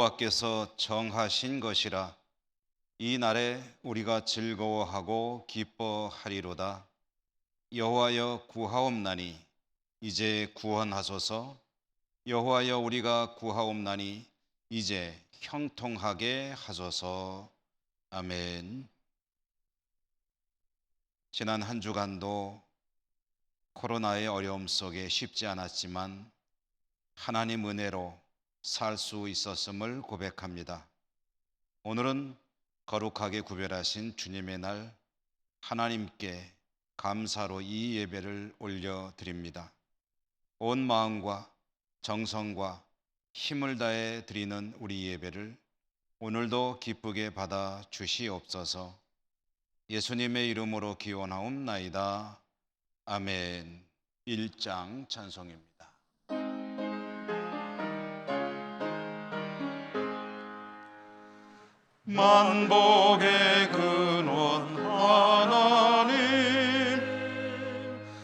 여호와께서 정하신 것이라. 이 날에 우리가 즐거워하고 기뻐하리로다. 여호와여 구하옵나니 이제 구원하소서. 여호와여 우리가 구하옵나니 이제 형통하게 하소서. 아멘. 지난 한 주간도 코로나의 어려움 속에 쉽지 않았지만 하나님 은혜로 살 수 있었음을 고백합니다. 오늘은 거룩하게 구별하신 주님의 날, 하나님께 감사로 이 예배를 올려드립니다. 온 마음과 정성과 힘을 다해 드리는 우리 예배를 오늘도 기쁘게 받아 주시옵소서. 예수님의 이름으로 기원하옵나이다. 아멘. 1장 찬송입니다. 만복의 근원 하나님,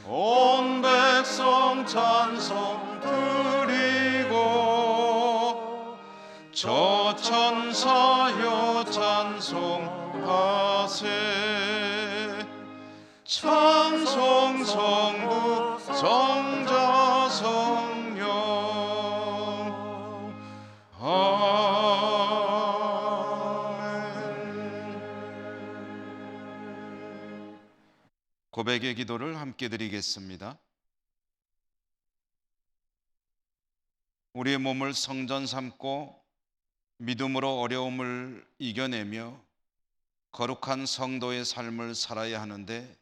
온 백성 찬송 드리고 저 천사여 찬송하세. 찬송 성부 성자 성령 고백의 기도를 함께 드리겠습니다. 우리의 몸을 성전 삼고 믿음으로 어려움을 이겨내며 거룩한 성도의 삶을 살아야 하는데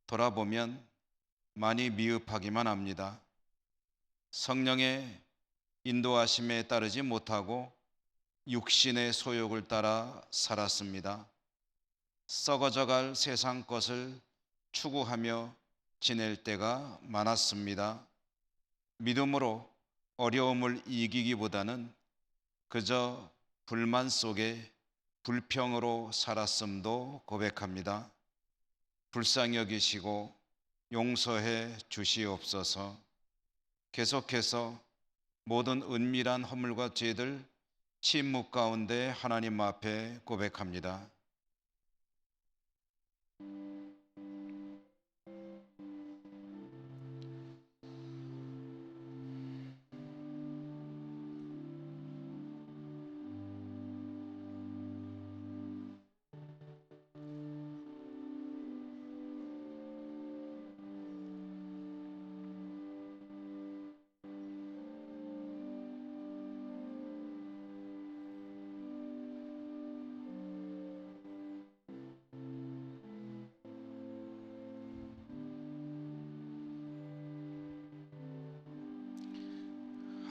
돌아보면 많이 미흡하기만 합니다. 성령의 인도하심에 따르지 못하고 육신의 소욕을 따라 살았습니다. 썩어져갈 세상 것을 추구하며 지낼 때가 많았습니다. 믿음으로 어려움을 이기기보다는 그저 불만 속에 불평으로 살았음도 고백합니다. 불쌍히 여기시고 용서해 주시옵소서. 계속해서 모든 은밀한 허물과 죄들 침묵 가운데 하나님 앞에 고백합니다.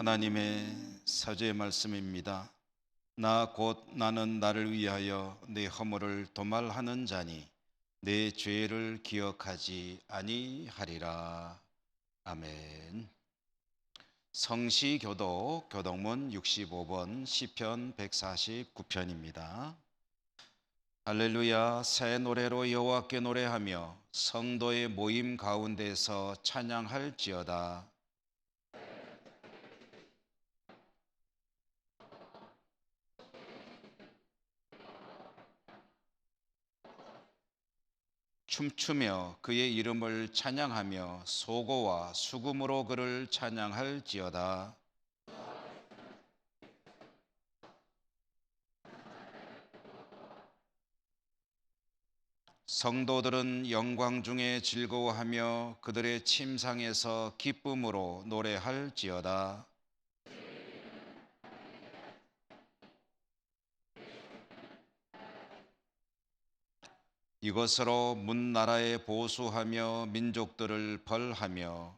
하나님의 사죄의 말씀입니다. 나 곧 나는 나를 위하여 내 허물을 도말하는 자니 내 죄를 기억하지 아니하리라. 아멘. 성시교독 교독문 65번 시편 149편입니다. 할렐루야. 새 노래로 여호와께 노래하며 성도의 모임 가운데서 찬양할지어다. 춤추며 그의 이름을 찬양하며 소고와 수금으로 그를 찬양할지어다. 성도들은 영광 중에 즐거워하며 그들의 침상에서 기쁨으로 노래할지어다. 이것으로 문나라에 보수하며 민족들을 벌하며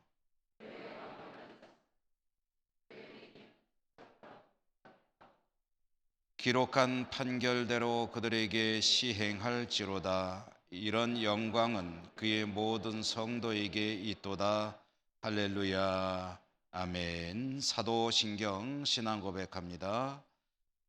기록한 판결대로 그들에게 시행할지로다. 이런 영광은 그의 모든 성도에게 있도다. 할렐루야. 아멘. 사도신경 신앙 고백합니다.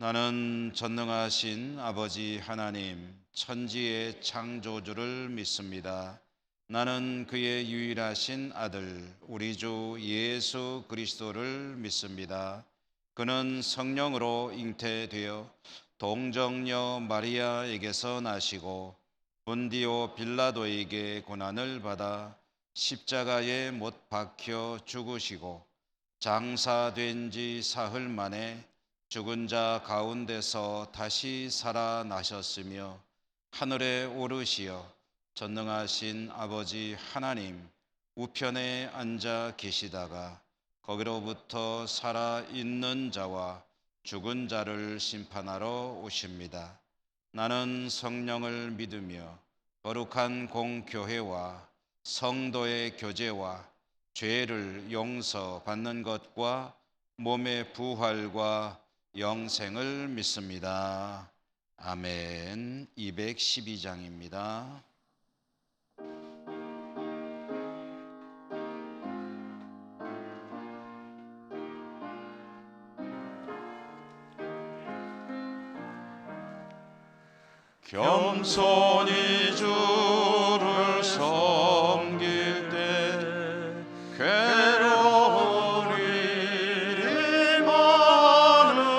나는 전능하신 아버지 하나님, 천지의 창조주를 믿습니다. 나는 그의 유일하신 아들, 우리 주 예수 그리스도를 믿습니다. 그는 성령으로 잉태되어 동정녀 마리아에게서 나시고 본디오 빌라도에게 고난을 받아 십자가에 못 박혀 죽으시고 장사된 지 사흘 만에 죽은 자 가운데서 다시 살아나셨으며 하늘에 오르시어 전능하신 아버지 하나님 우편에 앉아 계시다가 거기로부터 살아있는 자와 죽은 자를 심판하러 오십니다. 나는 성령을 믿으며 거룩한 공교회와 성도의 교제와 죄를 용서받는 것과 몸의 부활과 영생을 믿습니다. 아멘. 212장입니다. 겸손히 주를 섬길 때 괴로운 일이 많으나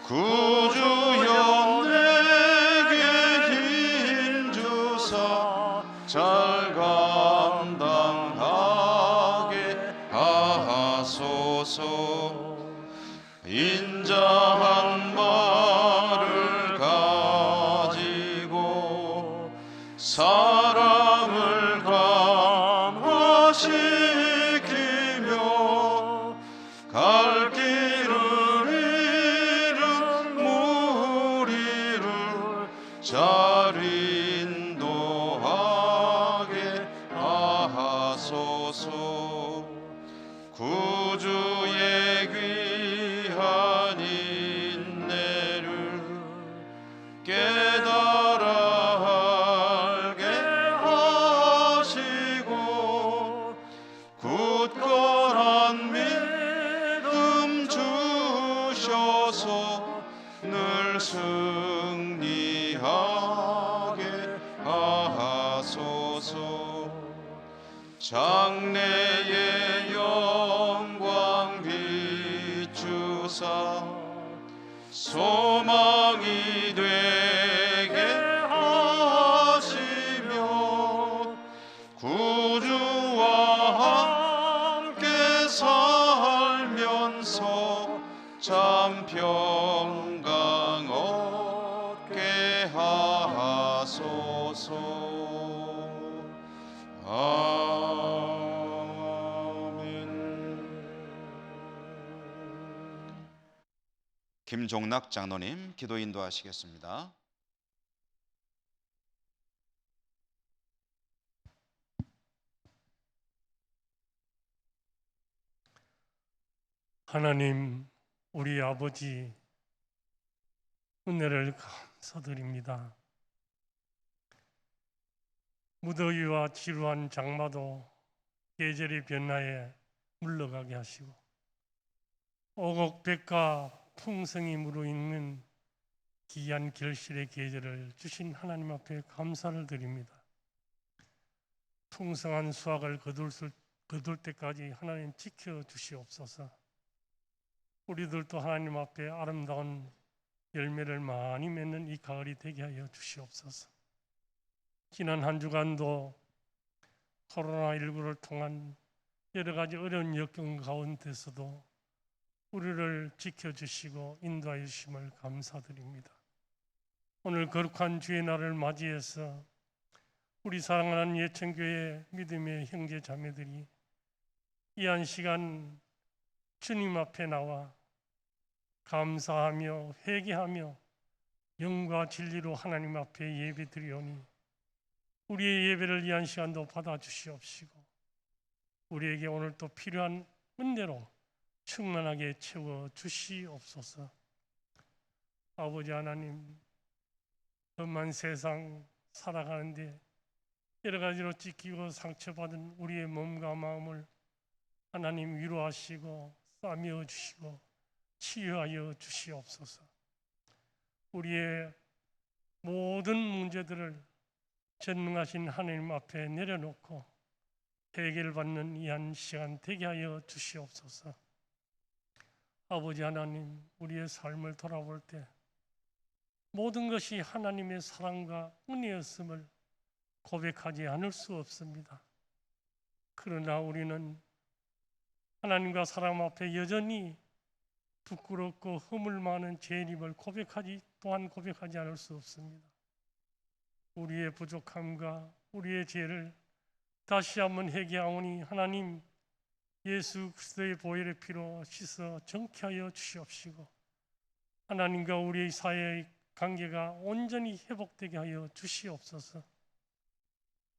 구주여 내게 힘 주사 잘 감당하게 하소서. 인자한 말을 가지고 사람을 감화시키며 갈 길을 잃은 무리를 잘 인도하게 하소서. 구주의 귀한 인내를 깨달아 알게 하시고 굳건한 믿음 주셔서 늘 승리하게 하소서. 장래의 영광 비추사 소망이 되게 하시며 구주와 함께 살면서 참 평강 얻게 하소서. 김종락 장로님 기도 인도하시겠습니다. 하나님, 우리 아버지 은혜를 감사드립니다. 무더위와 지루한 장마도 계절의 변화에 물러가게 하시고 오곡백과 풍성이 무르익는 귀한 결실의 계절을 주신 하나님 앞에 감사를 드립니다. 풍성한 수확을 거둘 때까지 하나님 지켜주시옵소서. 우리들도 하나님 앞에 아름다운 열매를 많이 맺는 이 가을이 되게 하여 주시옵소서. 지난 한 주간도 코로나19를 통한 여러 가지 어려운 역경 가운데서도 우리를 지켜주시고 인도하여 주심을 감사드립니다. 오늘 거룩한 주의 날을 맞이해서 우리 사랑하는 예천교회 믿음의 형제 자매들이 이 한 시간 주님 앞에 나와 감사하며 회개하며 영과 진리로 하나님 앞에 예배 드리오니 우리의 예배를 이 한 시간도 받아주시옵시고 우리에게 오늘 또 필요한 은혜로 충만하게 채워주시옵소서. 아버지 하나님, 험한 세상 살아가는데 여러 가지로 찢기고 상처받은 우리의 몸과 마음을 하나님 위로하시고 싸매어 주시고 치유하여 주시옵소서. 우리의 모든 문제들을 전능하신 하나님 앞에 내려놓고 해결받는 이 한 시간 되게 하여 주시옵소서. 아버지 하나님, 우리의 삶을 돌아볼 때 모든 것이 하나님의 사랑과 은혜였음을 고백하지 않을 수 없습니다. 그러나 우리는 하나님과 사람 앞에 여전히 부끄럽고 허물 많은 죄인임을 또한 고백하지 않을 수 없습니다. 우리의 부족함과 우리의 죄를 다시 한번 회개하오니 하나님 예수 그리스도의 보혈의 피로 씻어 정케하여 주시옵시고 하나님과 우리의 사이의 관계가 온전히 회복되게 하여 주시옵소서.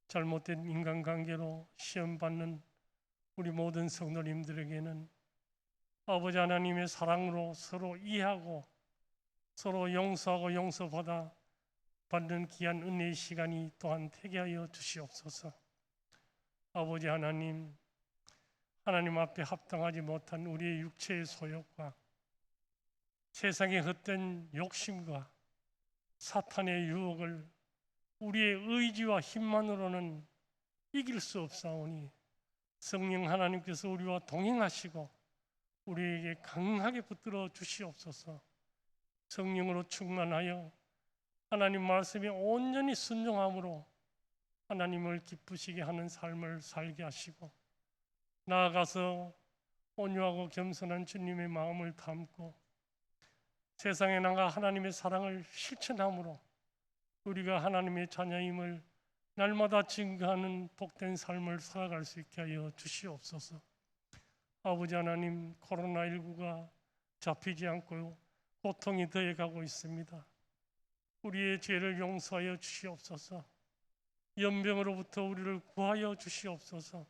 잘못된 인간관계로 시험받는 우리 모든 성도님들에게는 아버지 하나님의 사랑으로 서로 이해하고 서로 용서하고 용서받아 받는 귀한 은혜의 시간이 또한 되게 하여 주시옵소서. 아버지 하나님, 하나님 앞에 합당하지 못한 우리의 육체의 소욕과 세상의 헛된 욕심과 사탄의 유혹을 우리의 의지와 힘만으로는 이길 수 없사오니 성령 하나님께서 우리와 동행하시고 우리에게 강하게 붙들어 주시옵소서. 성령으로 충만하여 하나님 말씀에 온전히 순종함으로 하나님을 기쁘시게 하는 삶을 살게 하시고 나아가서 온유하고 겸손한 주님의 마음을 담고 세상에 나가 하나님의 사랑을 실천함으로 우리가 하나님의 자녀임을 날마다 증거하는 복된 삶을 살아갈 수 있게 하여 주시옵소서. 아버지 하나님, 코로나19가 잡히지 않고 고통이 더해가고 있습니다. 우리의 죄를 용서하여 주시옵소서. 연병으로부터 우리를 구하여 주시옵소서.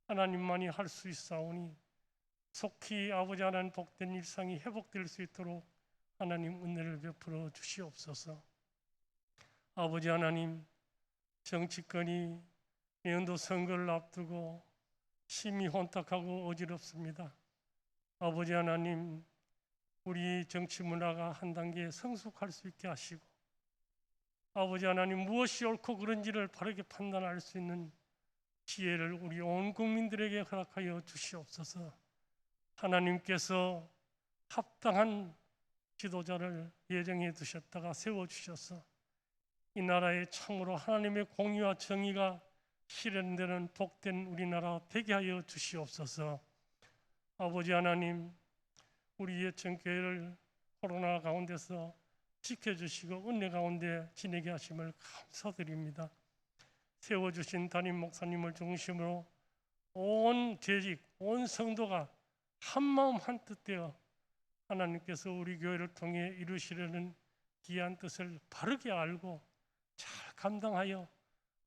하나님만이 할 수 있사오니 속히 아버지 하나님 복된 일상이 회복될 수 있도록 하나님 은혜를 베풀어 주시옵소서. 아버지 하나님, 정치권이 내년도 선거를 앞두고 심히 혼탁하고 어지럽습니다. 아버지 하나님, 우리 정치 문화가 한 단계 성숙할 수 있게 하시고 아버지 하나님, 무엇이 옳고 그른지를 바르게 판단할 수 있는 지혜를 우리 온 국민들에게 허락하여 주시옵소서. 하나님께서 합당한 지도자를 예정해 두셨다가 세워주셔서 이 나라에 참으로 하나님의 공의와 정의가 실현되는 복된 우리나라 되게 하여 주시옵소서. 아버지 하나님, 우리 예천교회를 코로나 가운데서 지켜주시고 은혜 가운데 지내게 하심을 감사드립니다. 세워주신 담임 목사님을 중심으로 온 재직, 온 성도가 한마음 한뜻 되어 하나님께서 우리 교회를 통해 이루시려는 귀한 뜻을 바르게 알고 잘 감당하여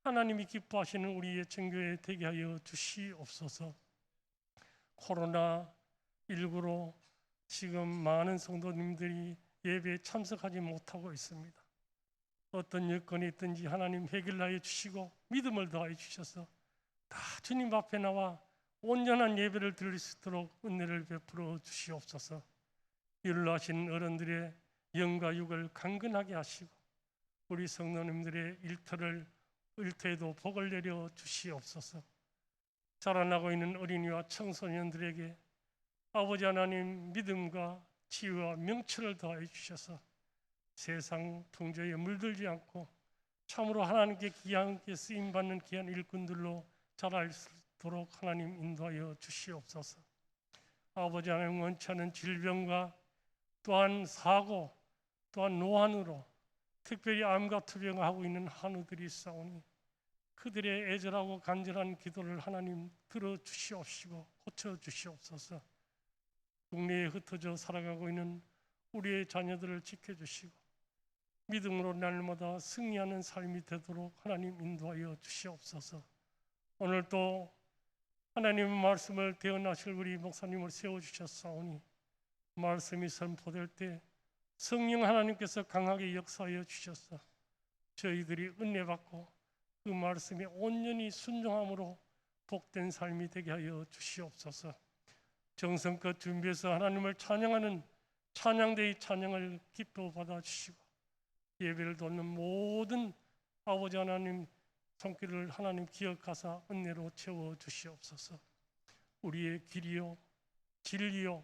하나님이 기뻐하시는 우리 예천교회 되게 하여 주시옵소서. 코로나19로 지금 많은 성도님들이 예배에 참석하지 못하고 있습니다. 어떤 여건이 있든지 하나님 해결하여 주시고 믿음을 더하여 주셔서 다 주님 앞에 나와 온전한 예배를 드릴 수 있도록 은혜를 베풀어 주시옵소서. 일하신 어른들의 영과 육을 강건하게 하시고 우리 성도님들의 일터에도 복을 내려 주시옵소서. 자라나고 있는 어린이와 청소년들에게 아버지 하나님 믿음과 지혜와 명철을 더하여 주셔서 세상 풍조에 물들지 않고 참으로 하나님께 귀하게 쓰임받는 귀한 일꾼들로 자랄 수 있도록 하나님 인도하여 주시옵소서. 아버지 하나님, 원치 않은 질병과 또한 사고 또한 노안으로 특별히 암과 투병을 하고 있는 한우들이 있사오니 그들의 애절하고 간절한 기도를 하나님 들어주시옵시고 고쳐주시옵소서. 국내에 흩어져 살아가고 있는 우리의 자녀들을 지켜주시고 믿음으로 날마다 승리하는 삶이 되도록 하나님 인도하여 주시옵소서. 오늘 또 하나님의 말씀을 대언하실 우리 목사님을 세워주셨사오니 말씀이 선포될 때 성령 하나님께서 강하게 역사하여 주셔서 저희들이 은혜 받고 그 말씀에 온전히 순종함으로 복된 삶이 되게 하여 주시옵소서. 정성껏 준비해서 하나님을 찬양하는 찬양대의 찬양을 기뻐 받아주시고 예배를 돕는 모든 아버지 하나님 손길을 하나님 기억하사 은혜로 채워 주시옵소서. 우리의 길이요 진리요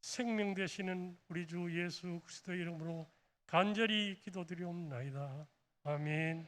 생명 되시는 우리 주 예수 그리스도 이름으로 간절히 기도드리옵나이다. 아멘.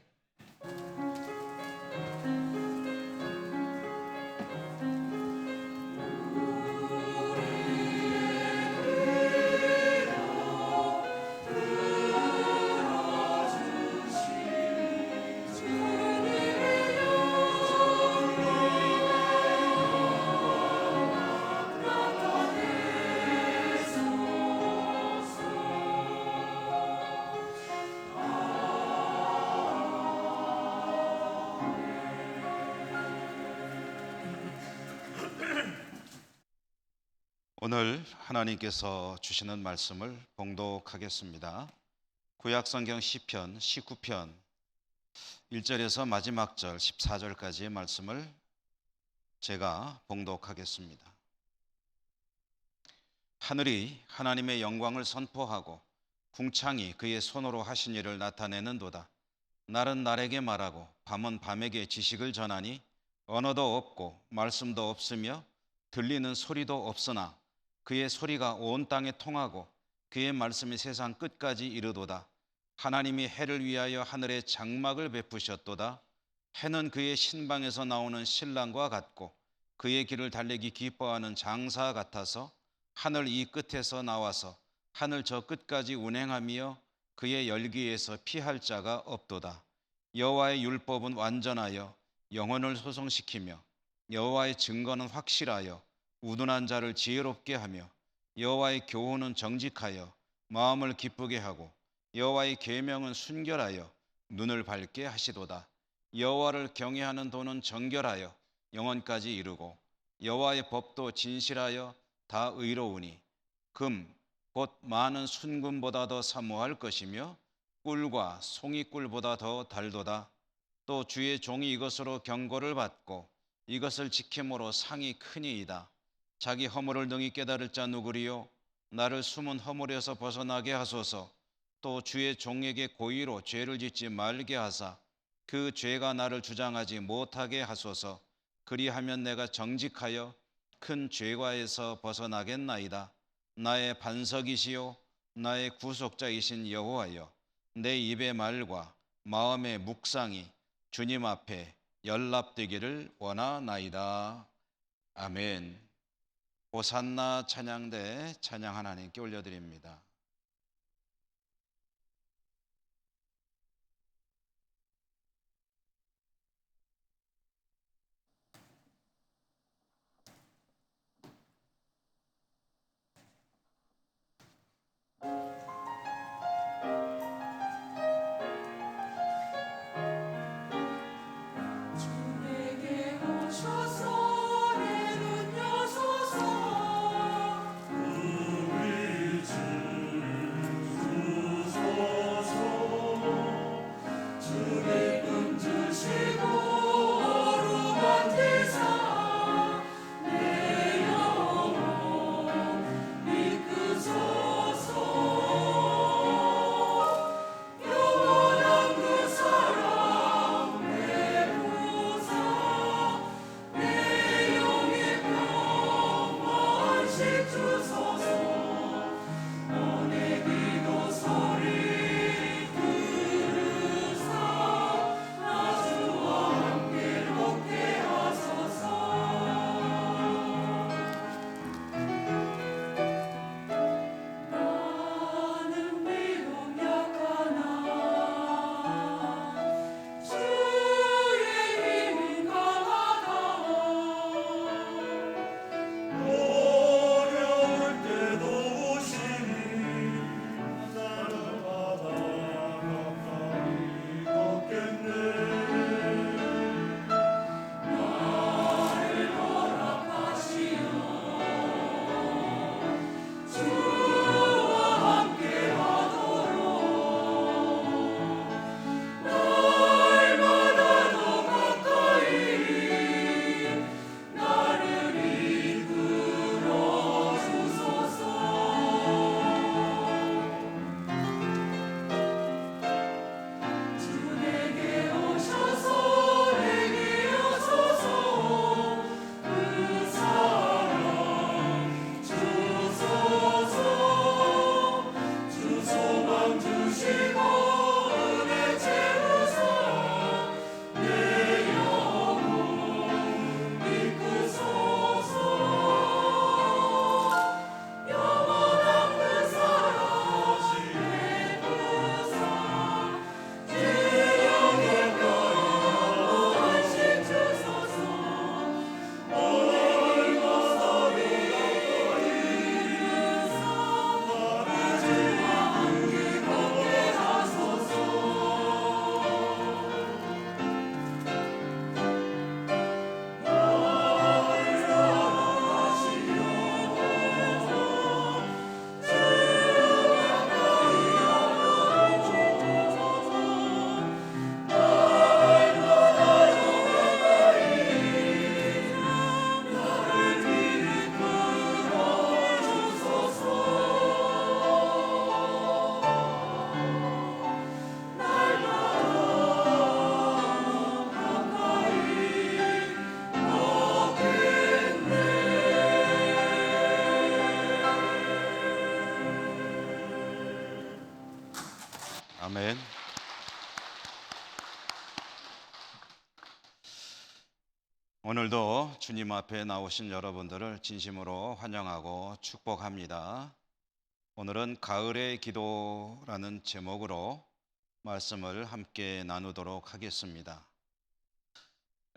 오늘 하나님께서 주시는 말씀을 봉독하겠습니다. 구약성경 시편 19편 1절에서 마지막 절 14절까지의 말씀을 제가 봉독하겠습니다. 하늘이 하나님의 영광을 선포하고 궁창이 그의 손으로 하신 일을 나타내는도다. 날은 날에게 말하고 밤은 밤에게 지식을 전하니 언어도 없고 말씀도 없으며 들리는 소리도 없으나 그의 소리가 온 땅에 통하고 그의 말씀이 세상 끝까지 이르도다. 하나님이 해를 위하여 하늘에 장막을 베푸셨도다. 해는 그의 신방에서 나오는 신랑과 같고 그의 길을 달리기 기뻐하는 장사 같아서 하늘 이 끝에서 나와서 하늘 저 끝까지 운행하며 그의 열기에서 피할 자가 없도다. 여호와의 율법은 완전하여 영혼을 소성시키며 여호와의 증거는 확실하여 우둔한 자를 지혜롭게 하며 여호와의 교훈은 정직하여 마음을 기쁘게 하고 여호와의 계명은 순결하여 눈을 밝게 하시도다. 여호와를 경외하는 도는 정결하여 영원까지 이르고 여호와의 법도 진실하여 다 의로우니 금 곧 많은 순금보다 더 사모할 것이며 꿀과 송이꿀보다 더 달도다. 또 주의 종이 이것으로 경고를 받고 이것을 지킴으로 상이 크니이다. 자기 허물을 능히 깨달을 자 누구리요? 나를 숨은 허물에서 벗어나게 하소서. 또 주의 종에게 고의로 죄를 짓지 말게 하사 그 죄가 나를 주장하지 못하게 하소서. 그리하면 내가 정직하여 큰 죄과에서 벗어나겠나이다. 나의 반석이시요 나의 구속자이신 여호와여, 내 입의 말과 마음의 묵상이 주님 앞에 연락되기를 원하나이다. 아멘. 호산나 찬양대 찬양 하나님께 올려드립니다. 주에게 오셔서 내 눈 여소서. 우리 주 주소서. 주의 금 주시고 어루만 대사 내 영혼 이끄소서. 아멘. 오늘도 주님 앞에 나오신 여러분들을 진심으로 환영하고 축복합니다. 오늘은 가을의 기도라는 제목으로 말씀을 함께 나누도록 하겠습니다.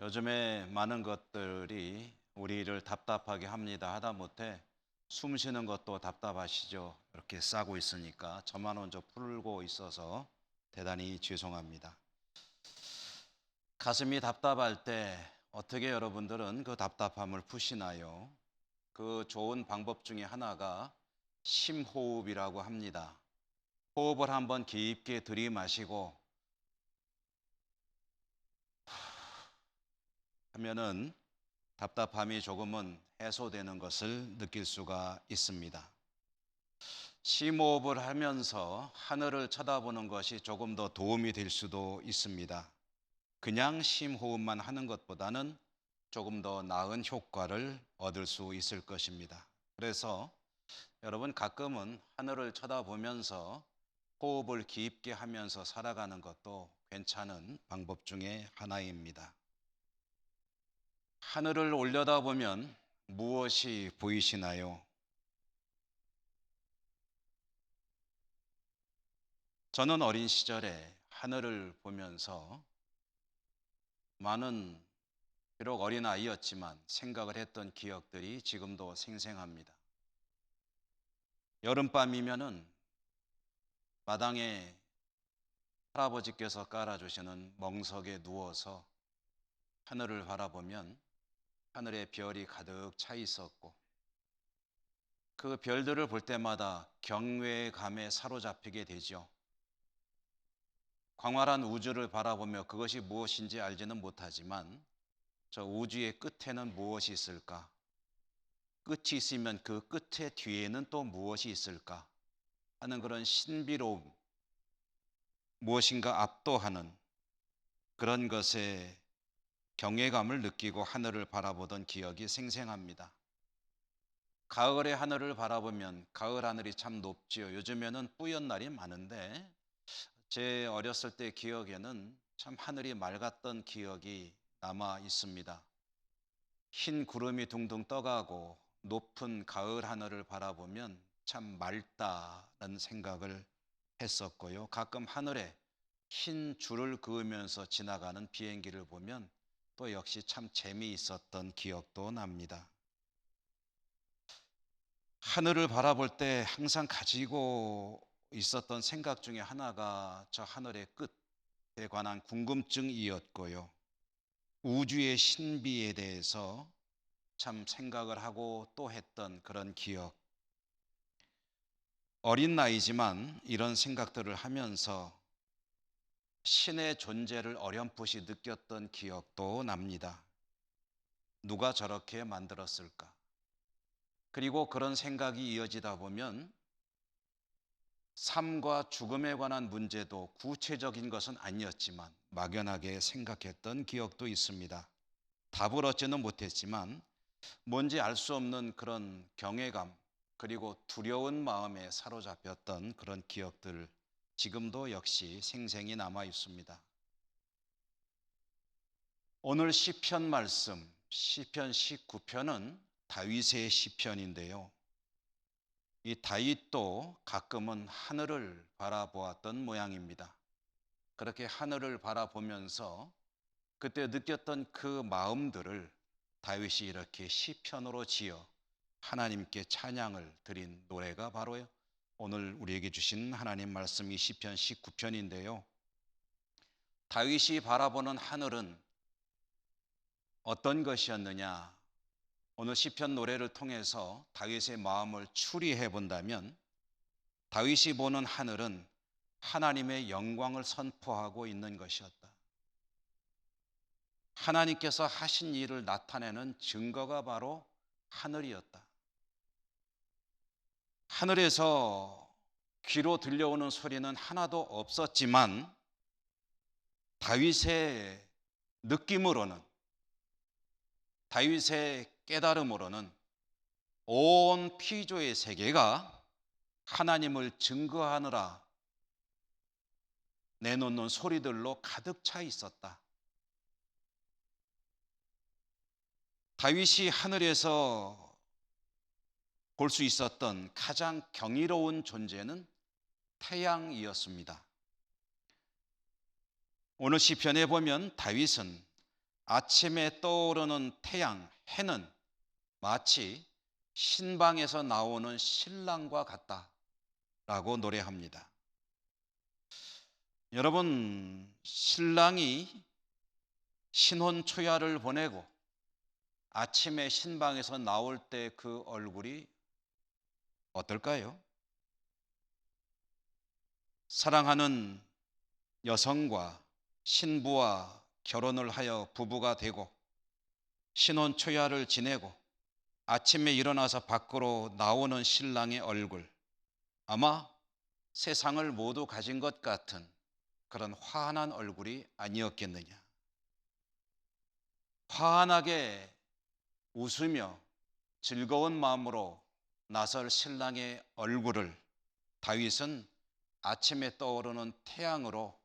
요즘에 많은 것들이 우리를 답답하게 합니다. 하다못해 숨 쉬는 것도 답답하시죠? 이렇게 싸고 있으니까 저만 먼저 풀고 있어서 대단히 죄송합니다. 가슴이 답답할 때 어떻게 여러분들은 그 답답함을 푸시나요? 그 좋은 방법 중에 하나가 심호흡이라고 합니다. 호흡을 한번 깊게 들이마시고 하면은 답답함이 조금은 해소되는 것을 느낄 수가 있습니다. 심호흡을 하면서 하늘을 쳐다보는 것이 조금 더 도움이 될 수도 있습니다. 그냥 심호흡만 하는 것보다는 조금 더 나은 효과를 얻을 수 있을 것입니다. 그래서 여러분 가끔은 하늘을 쳐다보면서 호흡을 깊게 하면서 살아가는 것도 괜찮은 방법 중에 하나입니다. 하늘을 올려다보면 무엇이 보이시나요? 저는 어린 시절에 하늘을 보면서 많은, 비록 어린아이였지만 생각을 했던 기억들이 지금도 생생합니다. 여름밤이면은 마당에 할아버지께서 깔아주시는 멍석에 누워서 하늘을 바라보면 하늘에 별이 가득 차 있었고 그 별들을 볼 때마다 경외감에 사로잡히게 되죠. 광활한 우주를 바라보며 그것이 무엇인지 알지는 못하지만 저 우주의 끝에는 무엇이 있을까? 끝이 있으면 그 끝의 뒤에는 또 무엇이 있을까? 하는 그런 신비로움, 무엇인가 압도하는 그런 것에 경외감을 느끼고 하늘을 바라보던 기억이 생생합니다. 가을의 하늘을 바라보면 가을 하늘이 참 높지요. 요즘에는 뿌연 날이 많은데 제 어렸을 때 기억에는 참 하늘이 맑았던 기억이 남아 있습니다. 흰 구름이 둥둥 떠가고 높은 가을 하늘을 바라보면 참 맑다는 생각을 했었고요. 가끔 하늘에 흰 줄을 그으면서 지나가는 비행기를 보면 또 역시 참 재미있었던 기억도 납니다. 하늘을 바라볼 때 항상 가지고 있었던 생각 중에 하나가 저 하늘의 끝에 관한 궁금증이었고요. 우주의 신비에 대해서 참 생각을 하고 또 했던 그런 기억. 어린 나이지만 이런 생각들을 하면서 신의 존재를 어렴풋이 느꼈던 기억도 납니다. 누가 저렇게 만들었을까? 그리고 그런 생각이 이어지다 보면 삶과 죽음에 관한 문제도 구체적인 것은 아니었지만 막연하게 생각했던 기억도 있습니다. 답을 얻지는 못했지만 뭔지 알 수 없는 그런 경외감 그리고 두려운 마음에 사로잡혔던 그런 기억들 지금도 역시 생생히 남아 있습니다. 오늘 시편 말씀 시편 19편은 다윗의 시편인데요. 이 다윗도 가끔은 하늘을 바라보았던 모양입니다. 그렇게 하늘을 바라보면서 그때 느꼈던 그 마음들을 다윗이 이렇게 시편으로 지어 하나님께 찬양을 드린 노래가 바로 오늘 우리에게 주신 하나님 말씀이 시편 19편인데요. 다윗이 바라보는 하늘은 어떤 것이었느냐? 오늘 시편 노래를 통해서 다윗의 마음을 추리해 본다면 다윗이 보는 하늘은 하나님의 영광을 선포하고 있는 것이었다. 하나님께서 하신 일을 나타내는 증거가 바로 하늘이었다. 하늘에서 귀로 들려오는 소리는 하나도 없었지만 다윗의 느낌으로는 다윗의 깨달음으로는 온 피조의 세계가 하나님을 증거하느라 내놓는 소리들로 가득 차 있었다. 다윗이 하늘에서 볼 수 있었던 가장 경이로운 존재는 태양이었습니다. 오늘 시편에 보면 다윗은 아침에 떠오르는 태양, 해는 마치 신방에서 나오는 신랑과 같다라고 노래합니다. 여러분, 신랑이 신혼 초야를 보내고 아침에 신방에서 나올 때 그 얼굴이 어떨까요? 사랑하는 여성과 신부와 결혼을 하여 부부가 되고 신혼 초야를 지내고 아침에 일어나서 밖으로 나오는 신랑의 얼굴, 아마 세상을 모두 가진 것 같은 그런 환한 얼굴이 아니었겠느냐. 환하게 웃으며 즐거운 마음으로 나설 신랑의 얼굴을 다윗은 아침에 떠오르는 태양으로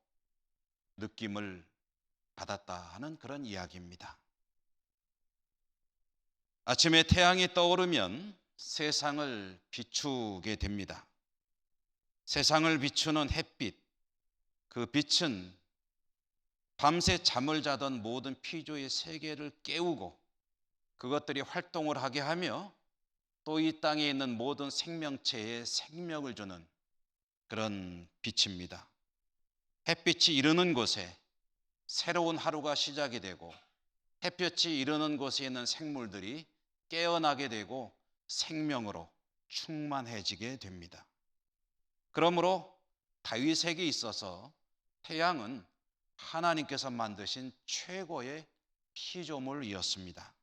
느낌을 받았다 하는 그런 이야기입니다. 아침에 태양이 떠오르면 세상을 비추게 됩니다. 세상을 비추는 햇빛, 그 빛은 밤새 잠을 자던 모든 피조의 세계를 깨우고 그것들이 활동을 하게 하며 또 이 땅에 있는 모든 생명체에 생명을 주는 그런 빛입니다. 햇빛이 이르는 곳에 새로운 하루가 시작이 되고 햇볕이 이르는 곳에 있는 생물들이 깨어나게 되고 생명으로 충만해지게 됩니다. 그러므로 다윗에게 있어서 태양은 하나님께서 만드신 최고의 피조물이었습니다.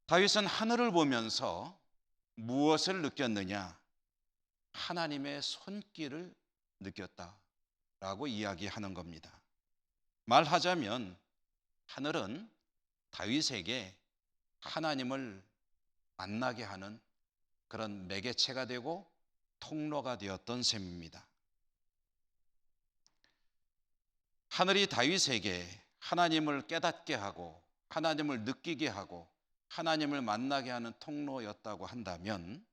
다윗은 하늘을 보면서 무엇을 느꼈느냐? 하나님의 손길을 느꼈다라고 이야기하는 겁니다. 말하자면 하늘은 다윗에게 하나님을 만나게 하는 그런 매개체가 되고 통로가 되었던 셈입니다. 하늘이 다윗에게 하나님을 깨닫게 하고 하나님을 느끼게 하고 하나님을 만나게 하는 통로였다고 한다면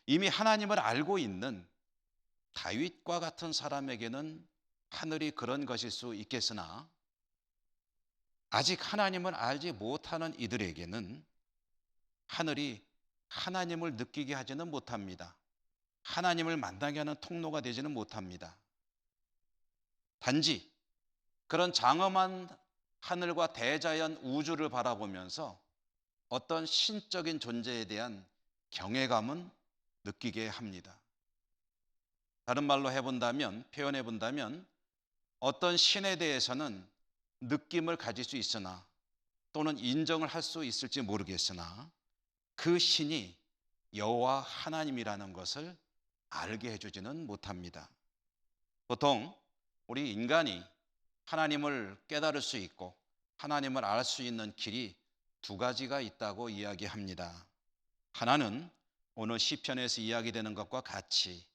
이미 하나님을 알고 있는 다윗과 같은 사람에게는 하늘이 그런 것일 수 있겠으나 아직 하나님을 알지 못하는 이들에게는 하늘이 하나님을 느끼게 하지는 못합니다. 하나님을 만나게 하는 통로가 되지는 못합니다. 단지 그런 장엄한 하늘과 대자연 우주를 바라보면서 어떤 신적인 존재에 대한 경외감은 느끼게 합니다. 다른 말로 표현해 본다면 어떤 신에 대해서는 느낌을 가질 수 있으나 또는 인정을 할 수 있을지 모르겠으나 그 신이 여호와 하나님이라는 것을 알게 해주지는 못합니다. 보통 우리 인간이 하나님을 깨달을 수 있고 하나님을 알 수 있는 길이 두 가지가 있다고 이야기합니다. 하나는 오늘 시편에서 이야기되는 것과 같이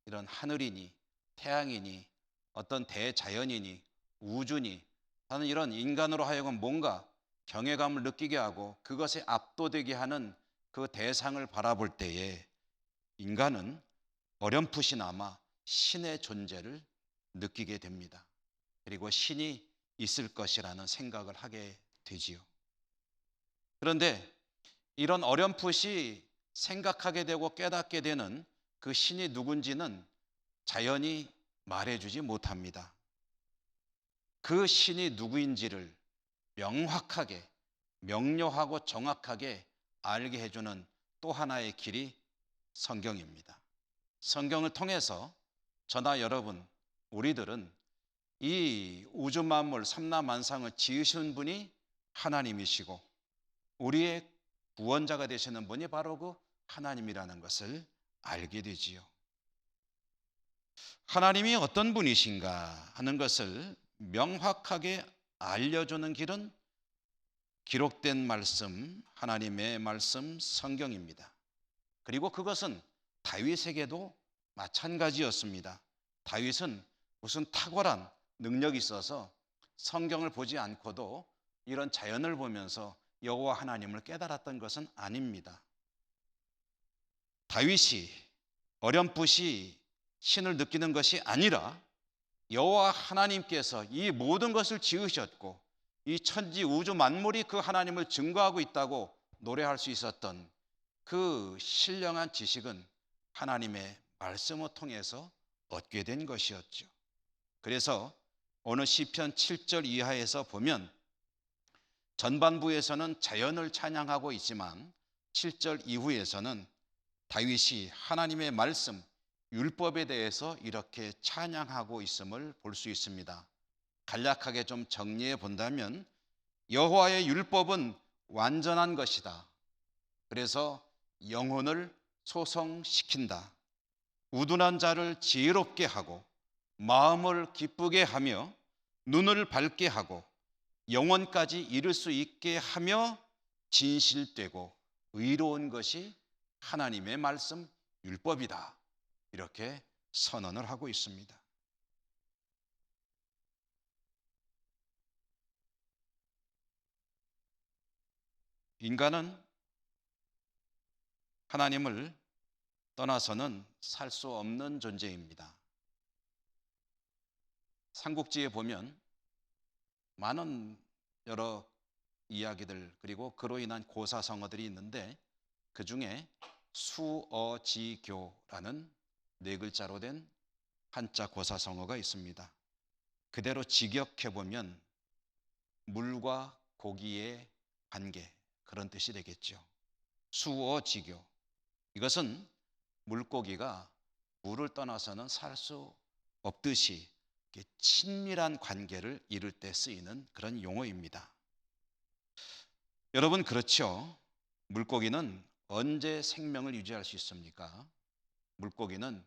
이런 하늘이니 태양이니 어떤 대자연이니 우주니 하는 이런 인간으로 하여금 뭔가 경외감을 느끼게 하고 그것에 압도되게 하는 그 대상을 바라볼 때에 인간은 어렴풋이나마 신의 존재를 느끼게 됩니다. 그리고 신이 있을 것이라는 생각을 하게 되지요. 그런데 이런 어렴풋이 생각하게 되고 깨닫게 되는 그 신이 누군지는 자연이 말해주지 못합니다. 그 신이 누구인지를 명확하게, 명료하고 정확하게 알게 해주는 또 하나의 길이 성경입니다. 성경을 통해서 저나 여러분, 우리들은 이 우주 만물 삼라만상을 지으신 분이 하나님이시고 우리의 구원자가 되시는 분이 바로 그 하나님이라는 것을 알게 되지요. 하나님이 어떤 분이신가 하는 것을 명확하게 알려주는 길은 기록된 말씀, 하나님의 말씀 성경입니다. 그리고 그것은 다윗에게도 마찬가지였습니다. 다윗은 무슨 탁월한 능력이 있어서 성경을 보지 않고도 이런 자연을 보면서 여호와 하나님을 깨달았던 것은 아닙니다. 다윗이 어렴풋이 신을 느끼는 것이 아니라 여호와 하나님께서 이 모든 것을 지으셨고 이 천지 우주 만물이 그 하나님을 증거하고 있다고 노래할 수 있었던 그 신령한 지식은 하나님의 말씀을 통해서 얻게 된 것이었죠. 그래서 오늘 시편 7절 이하에서 보면 전반부에서는 자연을 찬양하고 있지만 7절 이후에서는 다윗이 하나님의 말씀, 율법에 대해서 이렇게 찬양하고 있음을 볼 수 있습니다. 간략하게 좀 정리해 본다면 여호와의 율법은 완전한 것이다. 그래서 영혼을 소성시킨다. 우둔한 자를 지혜롭게 하고 마음을 기쁘게 하며 눈을 밝게 하고 영원까지 이룰 수 있게 하며 진실되고 의로운 것이 하나님의 말씀 율법이다. 이렇게 선언을 하고 있습니다. 인간은 하나님을 떠나서는 살 수 없는 존재입니다. 삼국지에 보면 많은 여러 이야기들 그리고 그로 인한 고사성어들이 있는데 그 중에 수어지교라는 네 글자로 된 한자 고사성어가 있습니다. 그대로 직역해 보면 물과 고기의 관계, 그런 뜻이 되겠죠. 수어지교. 이것은 물고기가 물을 떠나서는 살 수 없듯이 친밀한 관계를 이룰 때 쓰이는 그런 용어입니다. 여러분, 그렇죠? 물고기는 언제 생명을 유지할 수 있습니까? 물고기는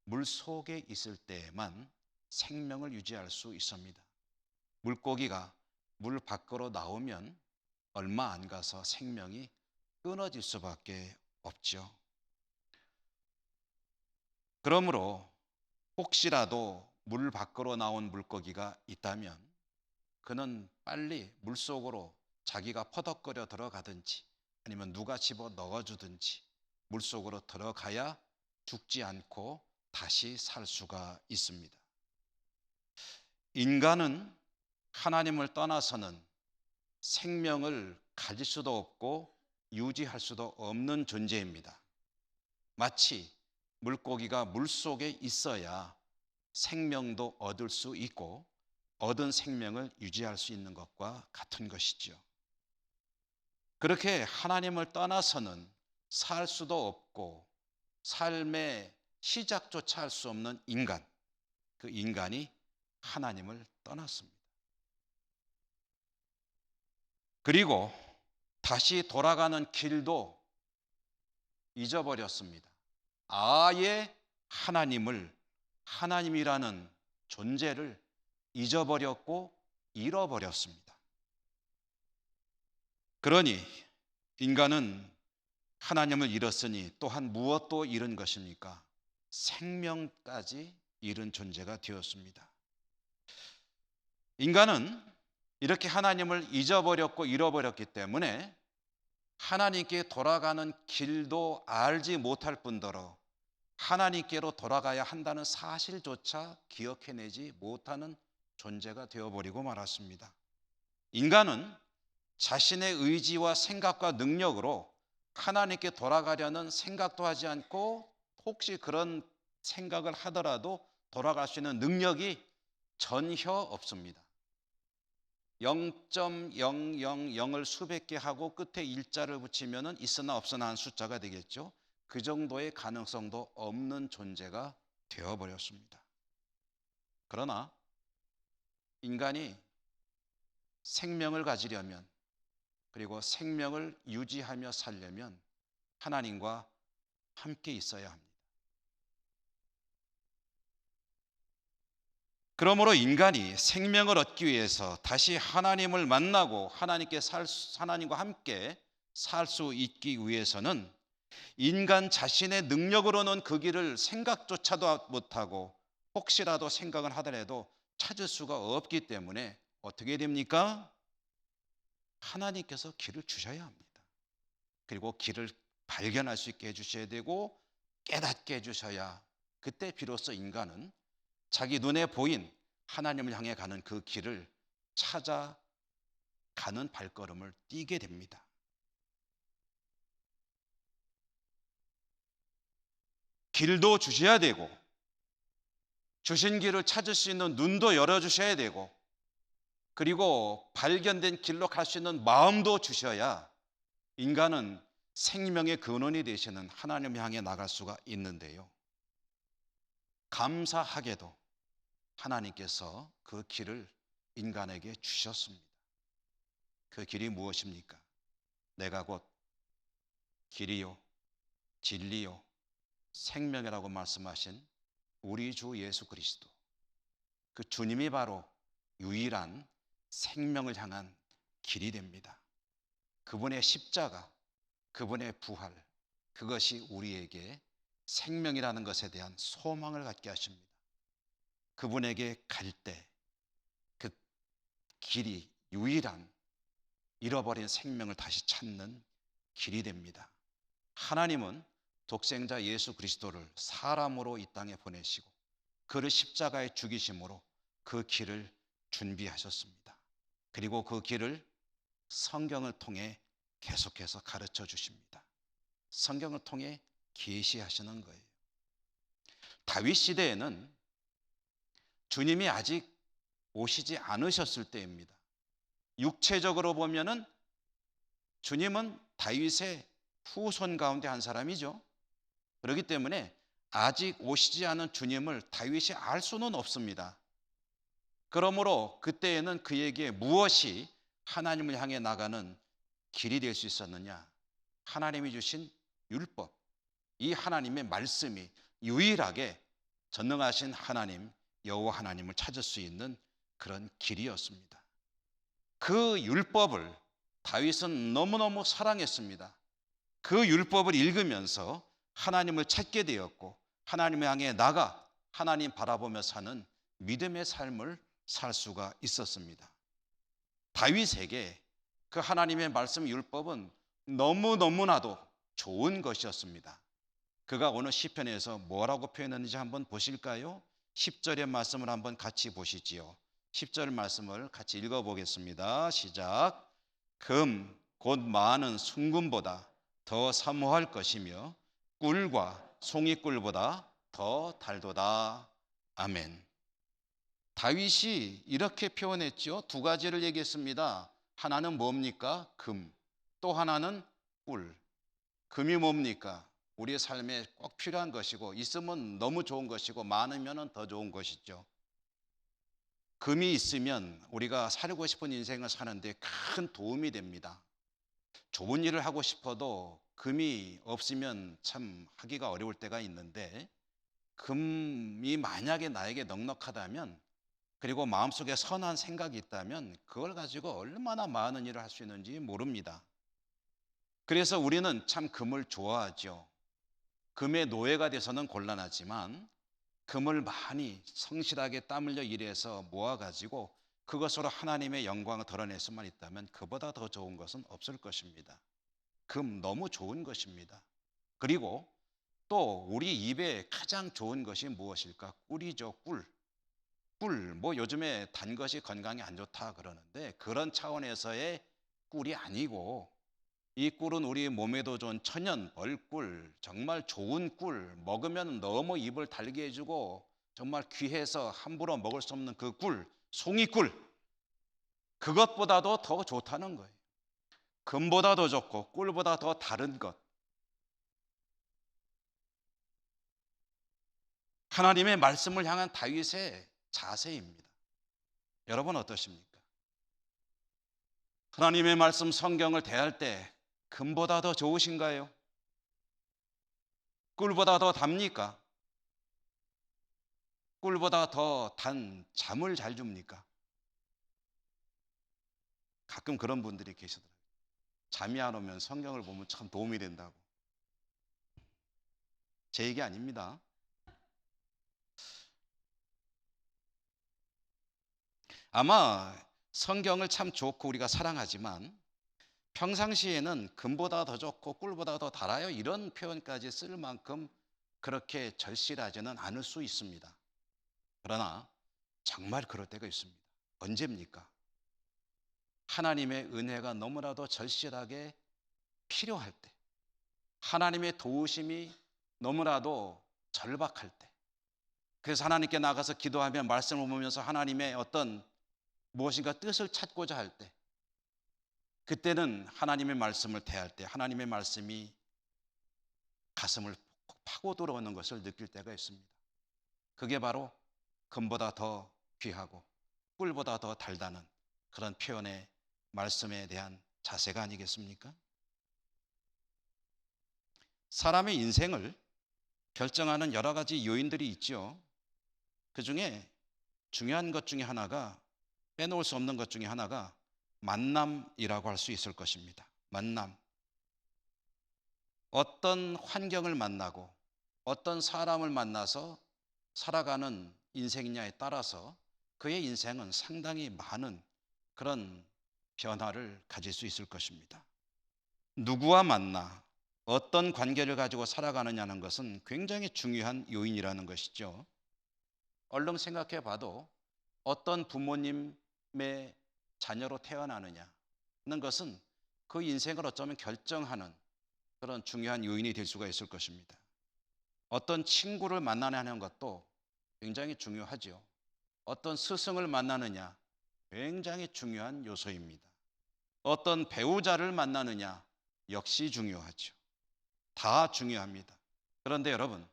물 속에 있을 때에만 생명을 유지할 수 있습니다. 물고기가 물 밖으로 나오면 얼마 안 가서 생명이 끊어질 수밖에 없죠. 그러므로 혹시라도 물 밖으로 나온 물고기가 있다면 그는 빨리 물속으로 자기가 퍼덕거려 들어가든지 아니면 누가 집어 넣어주든지 물속으로 들어가야 죽지 않고 다시 살 수가 있습니다. 인간은 하나님을 떠나서는 생명을 가질 수도 없고 유지할 수도 없는 존재입니다. 마치 물고기가 물속에 있어야 생명도 얻을 수 있고 얻은 생명을 유지할 수 있는 것과 같은 것이죠. 그렇게 하나님을 떠나서는 살 수도 없고 삶의 시작조차 할 수 없는 인간, 그 인간이 하나님을 떠났습니다. 그리고 다시 돌아가는 길도 잊어버렸습니다. 아예 하나님이라는 존재를 잊어버렸고 잃어버렸습니다. 그러니 인간은 하나님을 잃었으니 또한 무엇도 잃은 것입니까? 생명까지 잃은 존재가 되었습니다. 인간은 이렇게 하나님을 잊어버렸고 잃어버렸기 때문에 하나님께 돌아가는 길도 알지 못할 뿐더러 하나님께로 돌아가야 한다는 사실조차 기억해내지 못하는 존재가 되어버리고 말았습니다. 인간은 자신의 의지와 생각과 능력으로 하나님께 돌아가려는 생각도 하지 않고 혹시 그런 생각을 하더라도 돌아갈 수 있는 능력이 전혀 없습니다. 0.000을 수백 개 하고 끝에 일자를 붙이면 있으나 없으나 한 숫자가 되겠죠. 그 정도의 가능성도 없는 존재가 되어버렸습니다. 그러나 인간이 생명을 가지려면 그리고 생명을 유지하며 살려면 하나님과 함께 있어야 합니다. 그러므로 인간이 생명을 얻기 위해서 다시 하나님을 만나고 하나님과 함께 살 수 있기 위해서는 인간 자신의 능력으로는 그 길을 생각조차도 못하고 혹시라도 생각을 하더라도 찾을 수가 없기 때문에 어떻게 됩니까? 하나님께서 길을 주셔야 합니다. 그리고 길을 발견할 수 있게 해주셔야 되고 깨닫게 해주셔야 그때 비로소 인간은 자기 눈에 보인 하나님을 향해 가는 그 길을 찾아가는 발걸음을 띄게 됩니다. 길도 주셔야 되고 주신 길을 찾을 수 있는 눈도 열어주셔야 되고 그리고 발견된 길로 갈 수 있는 마음도 주셔야 인간은 생명의 근원이 되시는 하나님을 향해 나갈 수가 있는데요. 감사하게도 하나님께서 그 길을 인간에게 주셨습니다. 그 길이 무엇입니까? 내가 곧 길이요 진리요 생명이라고 말씀하신 우리 주 예수 그리스도, 그 주님이 바로 유일한 생명을 향한 길이 됩니다. 그분의 십자가, 그분의 부활, 그것이 우리에게 생명이라는 것에 대한 소망을 갖게 하십니다. 그분에게 갈 때 그 길이 유일한 잃어버린 생명을 다시 찾는 길이 됩니다. 하나님은 독생자 예수 그리스도를 사람으로 이 땅에 보내시고 그를 십자가에 죽이심으로 그 길을 준비하셨습니다. 그리고 그 길을 성경을 통해 계속해서 가르쳐 주십니다. 성경을 통해 계시하시는 거예요. 다윗 시대에는 주님이 아직 오시지 않으셨을 때입니다. 육체적으로 보면은 주님은 다윗의 후손 가운데 한 사람이죠. 그렇기 때문에 아직 오시지 않은 주님을 다윗이 알 수는 없습니다. 그러므로 그때에는 그에게 무엇이 하나님을 향해 나가는 길이 될 수 있었느냐? 하나님이 주신 율법, 이 하나님의 말씀이 유일하게 전능하신 하나님, 여호와 하나님을 찾을 수 있는 그런 길이었습니다. 그 율법을 다윗은 너무너무 사랑했습니다. 그 율법을 읽으면서 하나님을 찾게 되었고 하나님을 향해 나가 하나님 바라보며 사는 믿음의 삶을 살 수가 있었습니다. 다윗에게 그 하나님의 말씀 율법은 너무너무나도 좋은 것이었습니다. 그가 오늘 시편에서 뭐라고 표현했는지 한번 보실까요? 10절의 말씀을 한번 같이 보시지요. 10절 말씀을 같이 읽어보겠습니다. 시작. 금 곧 많은 순금보다 더 사모할 것이며 꿀과 송이꿀보다 더 달도다. 아멘. 다윗이 이렇게 표현했죠. 두 가지를 얘기했습니다. 하나는 뭡니까? 금. 또 하나는 꿀. 금이 뭡니까? 우리의 삶에 꼭 필요한 것이고 있으면 너무 좋은 것이고 많으면 더 좋은 것이죠. 금이 있으면 우리가 살고 싶은 인생을 사는데 큰 도움이 됩니다. 좋은 일을 하고 싶어도 금이 없으면 참 하기가 어려울 때가 있는데 금이 만약에 나에게 넉넉하다면 그리고 마음속에 선한 생각이 있다면 그걸 가지고 얼마나 많은 일을 할 수 있는지 모릅니다. 그래서 우리는 참 금을 좋아하죠. 금의 노예가 돼서는 곤란하지만 금을 많이 성실하게 땀 흘려 일해서 모아가지고 그것으로 하나님의 영광을 드러낼 수만 있다면 그보다 더 좋은 것은 없을 것입니다. 금 너무 좋은 것입니다. 그리고 또 우리 입에 가장 좋은 것이 무엇일까? 꿀이죠. 꿀. 꿀, 뭐 요즘에 단 것이 건강에 안 좋다 그러는데 그런 차원에서의 꿀이 아니고 이 꿀은 우리 몸에도 좋은 천연 벌꿀, 정말 좋은 꿀, 먹으면 너무 입을 달게 해주고 정말 귀해서 함부로 먹을 수 없는 그 꿀, 송이꿀, 그것보다도 더 좋다는 거예요. 금보다 더 좋고 꿀보다 더 다른 것. 하나님의 말씀을 향한 다윗의 자세입니다. 여러분 어떠십니까? 하나님의 말씀 성경을 대할 때 금보다 더 좋으신가요? 꿀보다 더 답니까? 꿀보다 더 단 잠을 잘 줍니까? 가끔 그런 분들이 계시더라고요. 잠이 안 오면 성경을 보면 참 도움이 된다고. 제 얘기 아닙니다. 아마 성경을 참 좋고 우리가 사랑하지만 평상시에는 금보다 더 좋고 꿀보다 더 달아요 이런 표현까지 쓸 만큼 그렇게 절실하지는 않을 수 있습니다. 그러나 정말 그럴 때가 있습니다. 언제입니까? 하나님의 은혜가 너무나도 절실하게 필요할 때, 하나님의 도우심이 너무나도 절박할 때, 그래서 하나님께 나가서 기도하며 말씀을 보면서 하나님의 어떤 무엇인가 뜻을 찾고자 할 때, 그때는 하나님의 말씀을 대할 때 하나님의 말씀이 가슴을 파고 들어오는 것을 느낄 때가 있습니다. 그게 바로 금보다 더 귀하고 꿀보다 더 달다는 그런 표현의 말씀에 대한 자세가 아니겠습니까? 사람의 인생을 결정하는 여러 가지 요인들이 있죠. 그 중에 중요한 것 중에 하나가, 빼놓을 수 없는 것 중에 하나가 만남이라고 할 수 있을 것입니다. 만남. 어떤 환경을 만나고 어떤 사람을 만나서 살아가는 인생이냐에 따라서 그의 인생은 상당히 많은 그런 변화를 가질 수 있을 것입니다. 누구와 만나 어떤 관계를 가지고 살아가느냐는 것은 굉장히 중요한 요인이라는 것이죠. 얼른 생각해 봐도 어떤 부모님의 자녀로 태어나느냐는 것은 그 인생을 어쩌면 결정하는 그런 중요한 요인이 될 수가 있을 것입니다. 어떤 친구를 만나느냐는 것도 굉장히 중요하죠. 어떤 스승을 만나느냐 굉장히 중요한 요소입니다. 어떤 배우자를 만나느냐 역시 중요하죠. 다 중요합니다. 그런데 여러분,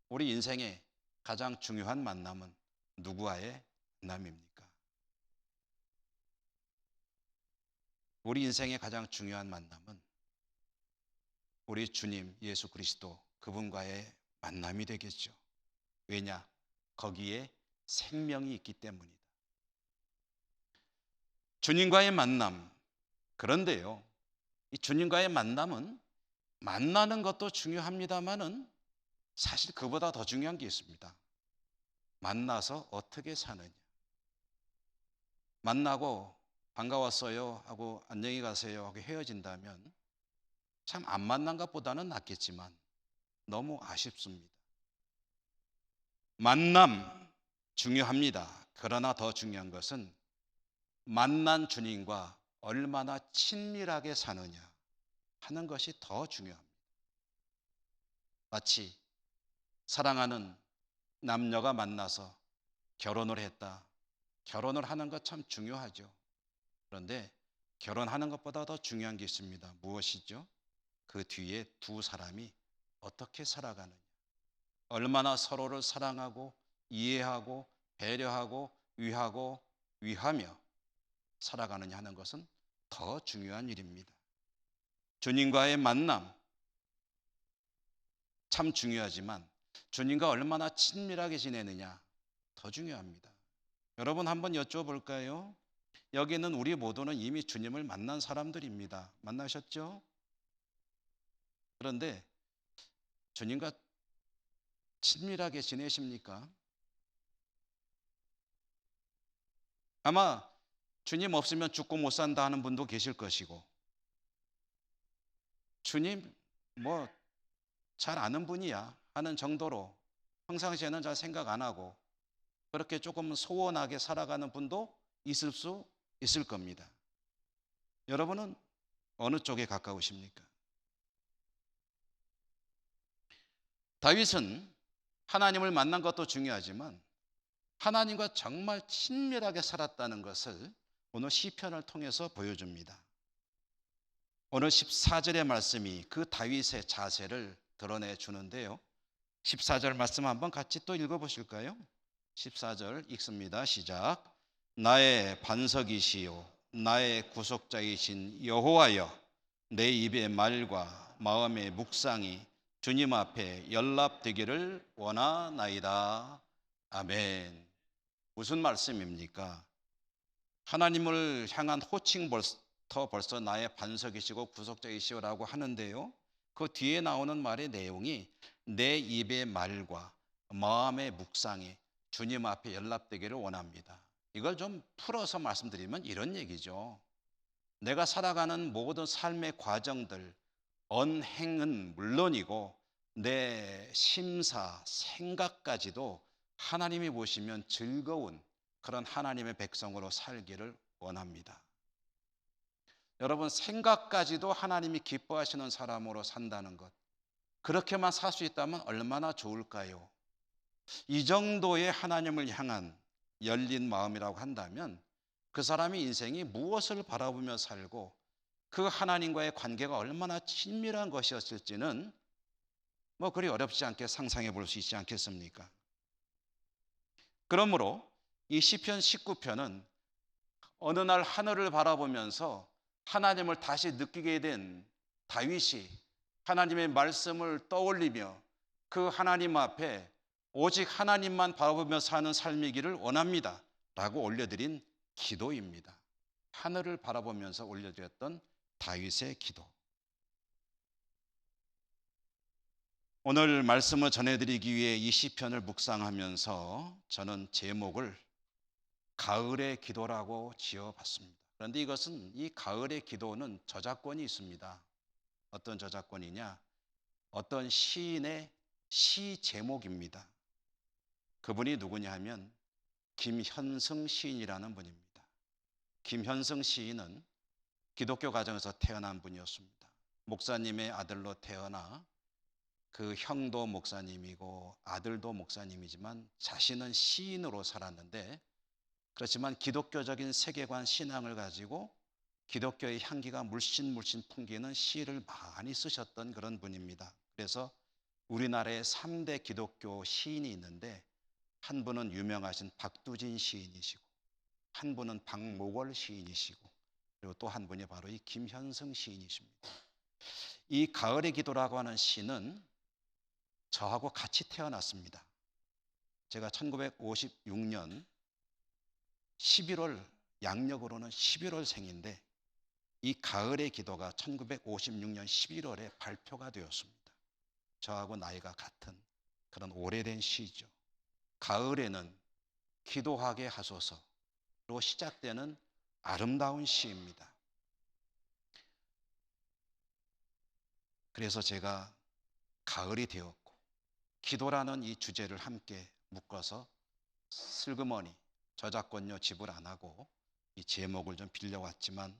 우리 인생의 가장 중요한 만남은 누구와의 만남입니까? 우리 인생의 가장 중요한 만남은 우리 주님 예수 그리스도 그분과의 만남이 되겠죠. 왜냐? 거기에 생명이 있기 때문이다. 주님과의 만남. 그런데요, 이 주님과의 만남은 만나는 것도 중요합니다만은 사실 그보다 더 중요한 게 있습니다. 만나서 어떻게 사느냐. 만나고 반가웠어요 하고 안녕히 가세요 하고 헤어진다면 참 안 만난 것보다는 낫겠지만 너무 아쉽습니다. 만남 중요합니다. 그러나 더 중요한 것은 만난 주님과 얼마나 친밀하게 사느냐 하는 것이 더 중요합니다. 마치 사랑하는 남녀가 만나서 결혼을 했다. 결혼을 하는 것 참 중요하죠. 그런데 결혼하는 것보다 더 중요한 게 있습니다. 무엇이죠? 그 뒤에 두 사람이 어떻게 살아가느냐, 얼마나 서로를 사랑하고 이해하고 배려하고 위하며 살아가느냐 하는 것은 더 중요한 일입니다. 주님과의 만남 참 중요하지만 주님과 얼마나 친밀하게 지내느냐 더 중요합니다. 여러분 한번 여쭤볼까요? 여기는 우리 모두는 이미 주님을 만난 사람들입니다. 만나셨죠? 그런데 주님과 친밀하게 지내십니까? 아마 주님 없으면 죽고 못 산다 하는 분도 계실 것이고, 주님 뭐 잘 아는 분이야 하는 정도로 평상시에는 잘 생각 안 하고 그렇게 조금 소원하게 살아가는 분도 있을 수 있을 겁니다. 여러분은 어느 쪽에 가까우십니까? 다윗은 하나님을 만난 것도 중요하지만 하나님과 정말 친밀하게 살았다는 것을 오늘 시편을 통해서 보여줍니다. 오늘 14절의 말씀이 그 다윗의 자세를 드러내 주는데요. 14절 말씀 한번 같이 또 읽어보실까요? 14절 읽습니다. 시작. 나의 반석이시요 나의 구속자이신 여호와여, 내 입의 말과 마음의 묵상이 주님 앞에 연락되기를 원하나이다. 아멘. 무슨 말씀입니까? 하나님을 향한 호칭부터 벌써 나의 반석이시고 구속자이시오라고 하는데요, 그 뒤에 나오는 말의 내용이 내 입의 말과 마음의 묵상이 주님 앞에 연락되기를 원합니다. 이걸 좀 풀어서 말씀드리면 이런 얘기죠. 내가 살아가는 모든 삶의 과정들, 언행은 물론이고 내 심사, 생각까지도 하나님이 보시면 즐거운 그런 하나님의 백성으로 살기를 원합니다. 여러분, 생각까지도 하나님이 기뻐하시는 사람으로 산다는 것, 그렇게만 살 수 있다면 얼마나 좋을까요? 이 정도의 하나님을 향한 열린 마음이라고 한다면 그 사람의 인생이 무엇을 바라보며 살고 그 하나님과의 관계가 얼마나 친밀한 것이었을지는 그리 어렵지 않게 상상해 볼 수 있지 않겠습니까? 그러므로 이 시편 19편은 어느 날 하늘을 바라보면서 하나님을 다시 느끼게 된 다윗이 하나님의 말씀을 떠올리며 그 하나님 앞에 오직 하나님만 바라보며 사는 삶이기를 원합니다 라고 올려드린 기도입니다. 하늘을 바라보면서 올려드렸던 다윗의 기도. 오늘 말씀을 전해드리기 위해 이 시편을 묵상하면서 저는 제목을 가을의 기도라고 지어봤습니다. 그런데 이것은, 이 가을의 기도는 저작권이 있습니다. 어떤 저작권이냐? 어떤 시인의 시 제목입니다. 그분이 누구냐 하면 김현승 시인이라는 분입니다. 김현승 시인은 기독교 가정에서 태어난 분이었습니다. 목사님의 아들로 태어나 그 형도 목사님이고 아들도 목사님이지만 자신은 시인으로 살았는데, 그렇지만 기독교적인 세계관 신앙을 가지고 기독교의 향기가 물씬 풍기는 시를 많이 쓰셨던 그런 분입니다. 그래서 우리나라에 3대 기독교 시인이 있는데, 한 분은 유명하신 박두진 시인이시고, 한 분은 박목월 시인이시고, 그리고 또 한 분이 바로 이 김현승 시인이십니다. 이 가을의 기도라고 하는 시는 저하고 같이 태어났습니다. 제가 1956년 11월, 양력으로는 11월 생인데 이 가을의 기도가 1956년 11월에 발표가 되었습니다. 저하고 나이가 같은 그런 오래된 시죠. 가을에는 기도하게 하소서로 시작되는 아름다운 시입니다. 그래서 제가 가을이 되었고 기도라는 이 주제를 함께 묶어서 슬그머니 저작권료 지불 안 하고 이 제목을 좀 빌려왔지만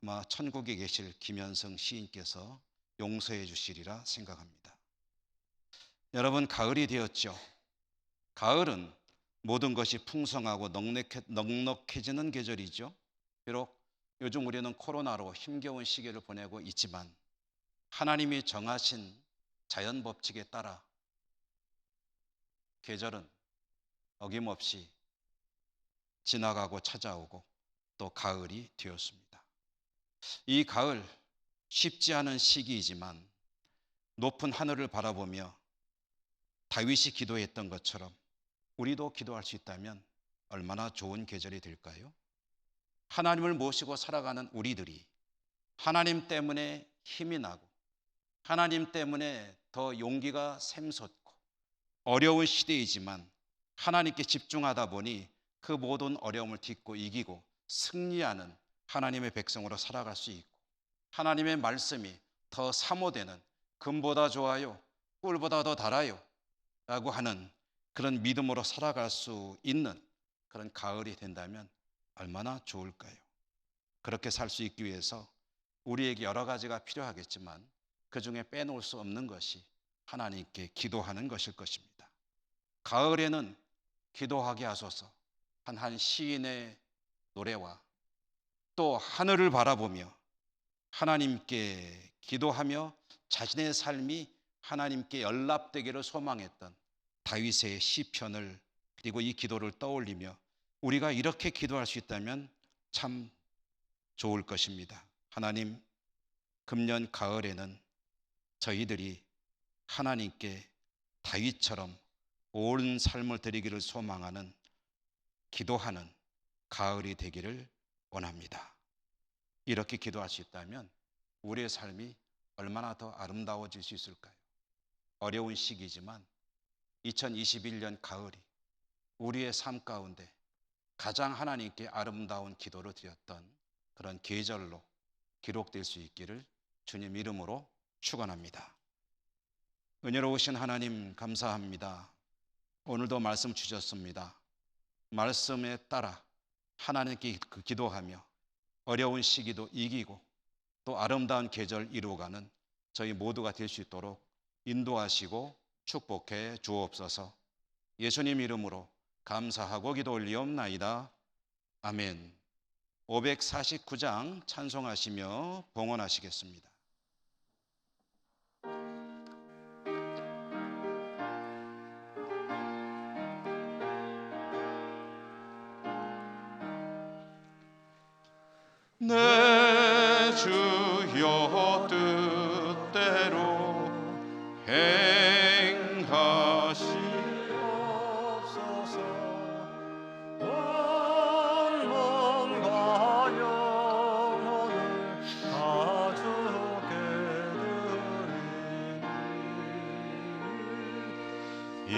아마 천국에 계실 김현승 시인께서 용서해 주시리라 생각합니다. 여러분, 가을이 되었죠. 가을은 모든 것이 풍성하고 넉넉해지는 계절이죠. 비록 요즘 우리는 코로나로 힘겨운 시기를 보내고 있지만 하나님이 정하신 자연 법칙에 따라 계절은 어김없이 지나가고 찾아오고 또 가을이 되었습니다. 이 가을, 쉽지 않은 시기이지만 높은 하늘을 바라보며 다윗이 기도했던 것처럼 우리도 기도할 수 있다면 얼마나 좋은 계절이 될까요? 하나님을 모시고 살아가는 우리들이 하나님 때문에 힘이 나고 하나님 때문에 더 용기가 샘솟고 어려운 시대이지만 하나님께 집중하다 보니 그 모든 어려움을 딛고 이기고 승리하는 하나님의 백성으로 살아갈 수 있고, 하나님의 말씀이 더 사모되는, 금보다 좋아요, 꿀보다 더 달아요 라고 하는 그런 믿음으로 살아갈 수 있는 그런 가을이 된다면 얼마나 좋을까요? 그렇게 살 수 있기 위해서 우리에게 여러 가지가 필요하겠지만 그 중에 빼놓을 수 없는 것이 하나님께 기도하는 것일 것입니다. 가을에는 기도하게 하소서 한 시인의 노래와 또 하늘을 바라보며 하나님께 기도하며 자신의 삶이 하나님께 연락되기를 소망했던 다윗의 시편을, 그리고 이 기도를 떠올리며 우리가 이렇게 기도할 수 있다면 참 좋을 것입니다. 하나님, 금년 가을에는 저희들이 하나님께 다윗처럼 온 삶을 드리기를 소망하는, 기도하는 가을이 되기를 원합니다. 이렇게 기도할 수 있다면 우리의 삶이 얼마나 더 아름다워질 수 있을까요? 어려운 시기지만 2021년 가을이 우리의 삶 가운데 가장 하나님께 아름다운 기도를 드렸던 그런 계절로 기록될 수 있기를 주님 이름으로 축원합니다. 은혜로우신 하나님 감사합니다. 오늘도 말씀 주셨습니다. 말씀에 따라 하나님께 기도하며 어려운 시기도 이기고 또 아름다운 계절 이루어가는 저희 모두가 될 수 있도록 인도하시고 축복해 주옵소서. 예수님 이름으로 감사하고 기도 올리옵나이다. 아멘. 549장 찬송하시며 봉헌하시겠습니다. 내 주여 뜻대로 행하시옵소서. 원망과 영혼을 다 주께 드리니 이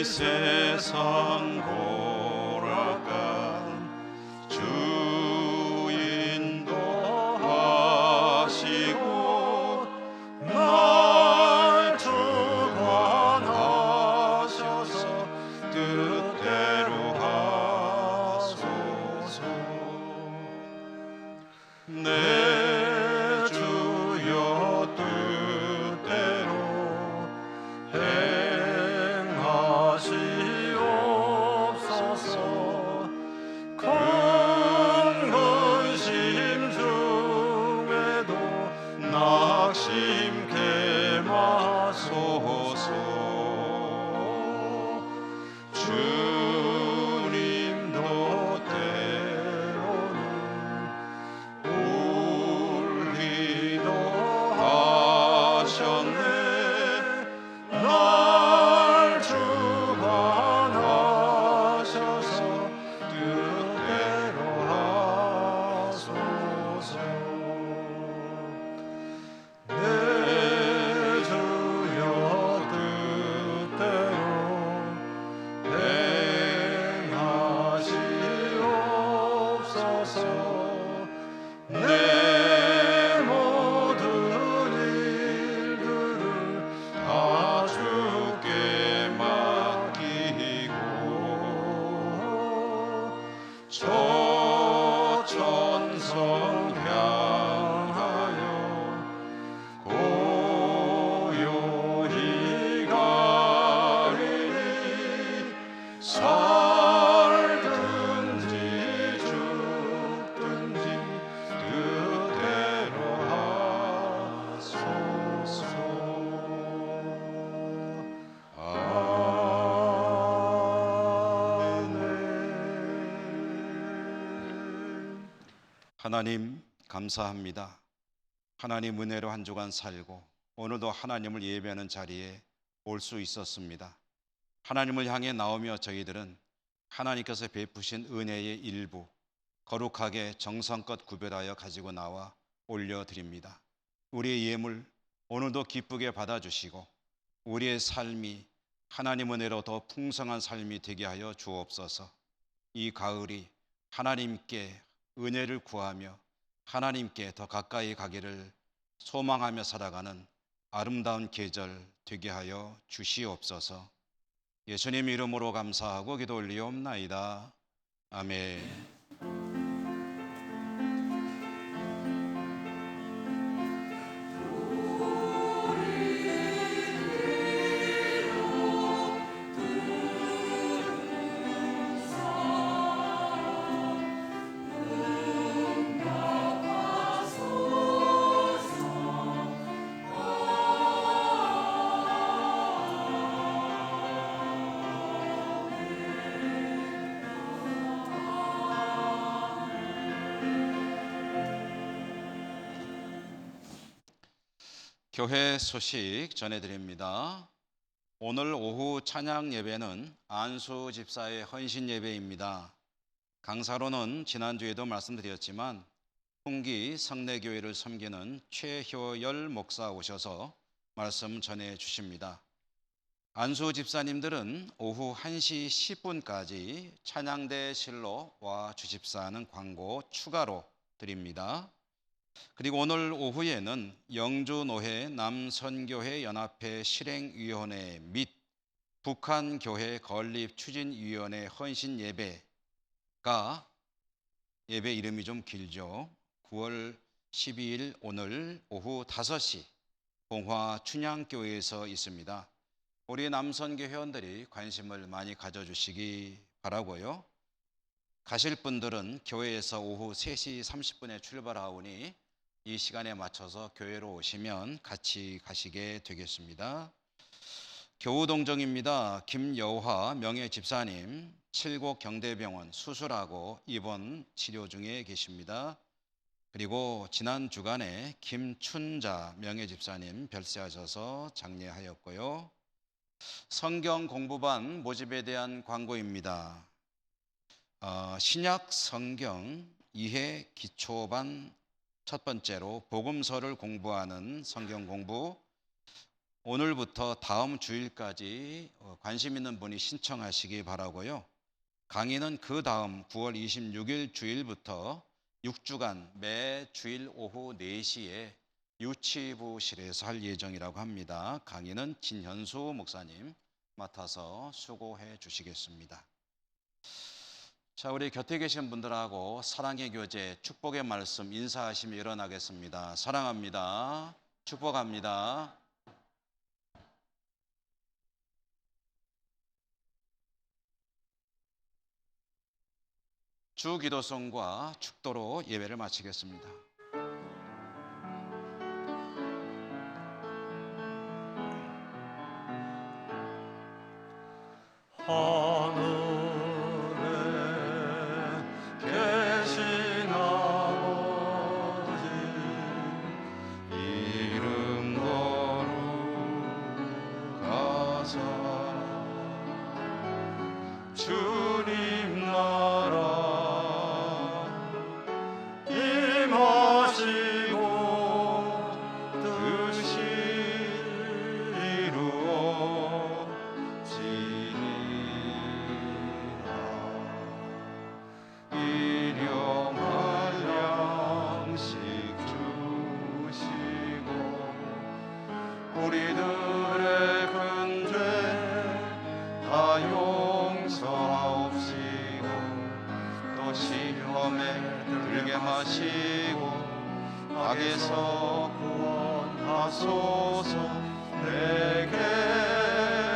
세상 고락간 주인도하시고 날 주관하셔서 뜻대로 하소서. 내 주여 뜻대로 행하시옵소서. 큰 근심 중에도 낙심케 마소서. 주님도 때로는 울기도 하셨네. 날 주관하셔서 뜻대로 하소서. 내 주여 뜻대로 행하시옵소서. 내 모든 일들을 다 주께 맡기고 저 천성 향하여 고요히 가리니 살든지 죽든지 뜻대로 하소서. 아멘. 하나님 감사합니다. 하나님 은혜로 한 주간 살고 오늘도 하나님을 예배하는 자리에 올 수 있었습니다. 하나님을 향해 나오며 저희들은 하나님께서 베푸신 은혜의 일부 거룩하게 정성껏 구별하여 가지고 나와 올려드립니다. 우리의 예물 오늘도 기쁘게 받아주시고 우리의 삶이 하나님 은혜로 더 풍성한 삶이 되게 하여 주옵소서. 이 가을이 하나님께 은혜를 구하며 하나님께 더 가까이 가기를 소망하며 살아가는 아름다운 계절 되게 하여 주시옵소서. 예수님 이름으로 감사하고 기도 올리옵나이다. 아멘. 교회 소식 전해드립니다. 오늘 오후 찬양 예배는 안수 집사의 헌신 예배입니다. 강사로는 지난주에도 말씀드렸지만 풍기 성내교회를 섬기는 최효열 목사 오셔서 말씀 전해 주십니다. 안수 집사님들은 오후 1시 10분까지 찬양대 실로 와 주십사 하는 광고 추가로 드립니다. 그리고 오늘 오후에는 영주노회 남선교회 연합회 실행위원회 및 북한교회 건립추진위원회 헌신 예배가, 예배 이름이 좀 길죠. 9월 12일 오늘 오후 5시 봉화 춘향교회에서 있습니다. 우리 남선교 회원들이 관심을 많이 가져주시기 바라고요. 가실 분들은 교회에서 오후 3시 30분에 출발하오니 이 시간에 맞춰서 교회로 오시면 같이 가시게 되겠습니다. 교우동정입니다. 김여화 명예집사님 칠곡 경대병원 수술하고 입원 치료 중에 계십니다. 그리고 지난 주간에 김춘자 명예집사님 별세하셔서 장례하였고요. 성경 공부반 모집에 대한 광고입니다. 신약 성경 이해 기초반 첫 번째로 복음서를 공부하는 성경 공부, 오늘부터 다음 주일까지 관심 있는 분이 신청하시기 바라고요. 강의는 그 다음 9월 26일 주일부터 6주간 매 주일 오후 4시에 유치부실에서 할 예정이라고 합니다. 강의는 진현수 목사님 맡아서 수고해 주시겠습니다. 자, 우리 곁에 계신 분들하고 사랑의 교제, 축복의 말씀 인사하시며 일어나겠습니다. 사랑합니다. 축복합니다. 주 기도송과 축도로 예배를 마치겠습니다. 하늘에 계신 아버지 이름 거룩하사 주님 나라 임하시고 뜻이 이루어지리라. 일용할 양식 주시고 우리들의 큰 죄 다 용서하옵시고 또 시험에 들게 마시고 악에서 구원하소서. 내게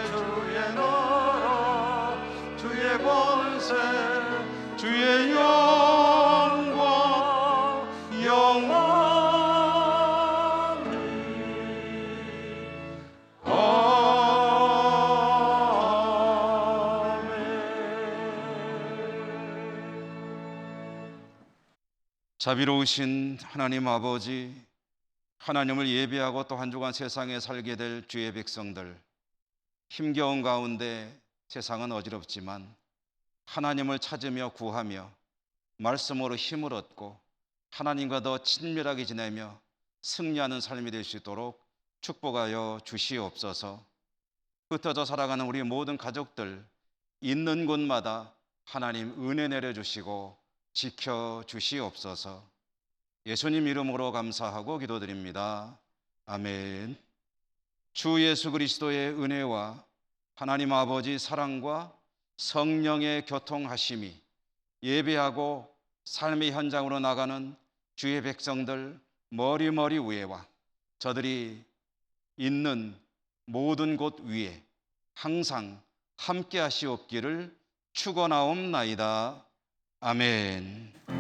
주의 나라 주의 권세 주의 영광 영원히 자비로우신 하나님 아버지, 하나님을 예배하고 또 한 주간 세상에 살게 될 주의 백성들, 힘겨운 가운데 세상은 어지럽지만 하나님을 찾으며 구하며 말씀으로 힘을 얻고 하나님과 더 친밀하게 지내며 승리하는 삶이 될 수 있도록 축복하여 주시옵소서. 흩어져 살아가는 우리 모든 가족들 있는 곳마다 하나님 은혜 내려주시고 지켜주시옵소서. 예수님 이름으로 감사하고 기도드립니다. 아멘. 주 예수 그리스도의 은혜와 하나님 아버지 사랑과 성령의 교통하심이 예배하고 삶의 현장으로 나가는 주의 백성들 머리머리 위에와 저들이 있는 모든 곳 위에 항상 함께 하시옵기를 축원하옵나이다. 아멘.